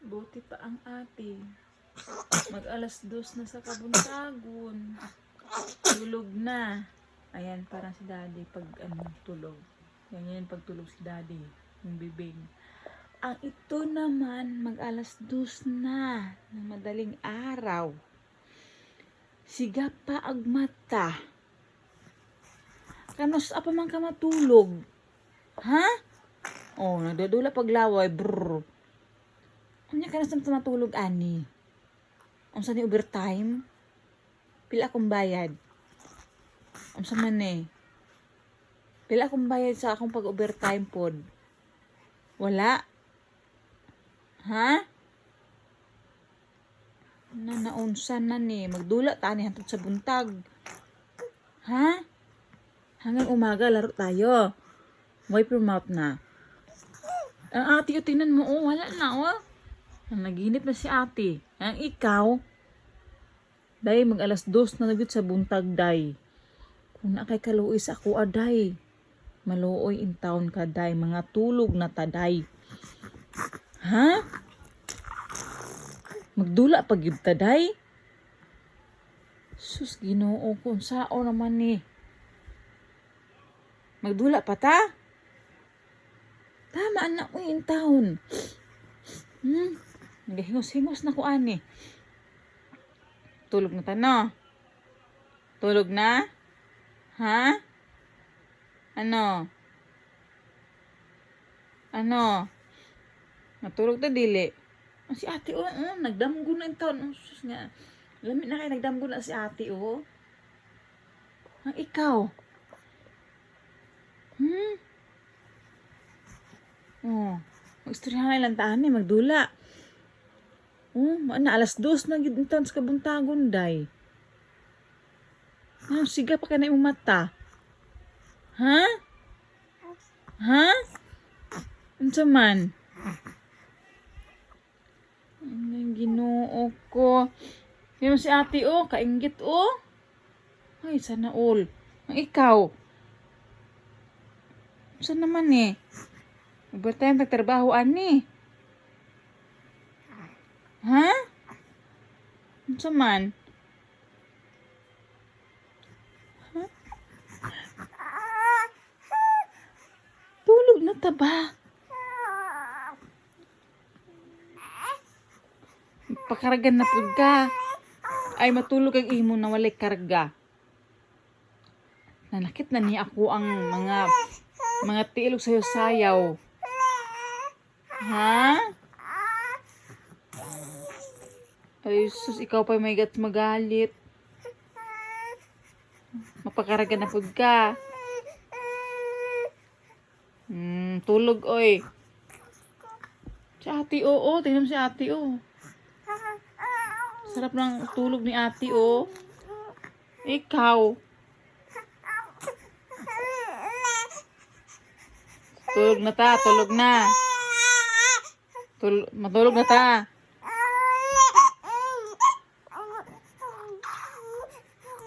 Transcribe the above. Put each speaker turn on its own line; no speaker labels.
Buti pa ang ate. Mag-alas 2 na sa kabuntagon. Tulog na. Ayan, parang si daddy pag tulog. Yan pag tulog si daddy. Yung bibig. Ang ito naman, mag-alas 2 na ng madaling araw. Siga pa agmata. Kanos apa man ka matulog? Ha? Oh, nagdadula paglaway. Brrr. Unya kanos na matulog ani? Unsa ni overtime? Pila akong bayad? Unsa man eh? Pila akong bayad sa akong pag-overtime pod? Wala? Ha? Naunsa na ni? Magdula ta ni hantod sa buntag. Ha? Hanggang umaga laro tayo. Wipe your mouth na. Ang ate, tingnan mo, oh, wala na, oh. Naginip na si ate. Ang ikaw, day, mag-alas 2 na nagit sa buntag, day. Kung na kay kaluoy sa ako, aday. Maluoy in town ka, day. Mga tulog na taday. Ha? Magdula pag yun taday? Sus, Ginoo, kung sao naman ni. Magdula pa ta? Tama na ko in town. Nagahingos-hingos na ko ani. Tulog na ta no? Tulog na? Ha? Ano? Ano? Natulog ta dili? Si ate nagdamgo na in town. Sus nga. Lamit na kayo nagdamgo na si ate Ang ikaw? Mag-istoryahan lang taan magdula. Alas 2 na gid sa kabuntagon day. Siga pa ka na imong mata. Ha? Ha? Unsa man? Ang Ginoo ko. Yung si ate kainggit Ay, sana all. Ang ikaw? Unsa naman eh? Overtime pagtrabaho ani. Ha? Unsa man? Ha? Tulog na ta ba? Pakarga na pud ka. Ay matulog ang imo na walay karga. Nanakit na ni ako ang mga tiilog sayo sayaw. Ha? Ay, sus, ikaw pa may gats magalit. Mapakaraga na pud ka. Tulog, oy. Si ate, tingnan mo si ate, Sarap ng tulog ni ate, Ikaw. Tulog na ta, tulog na. Matulog na ta.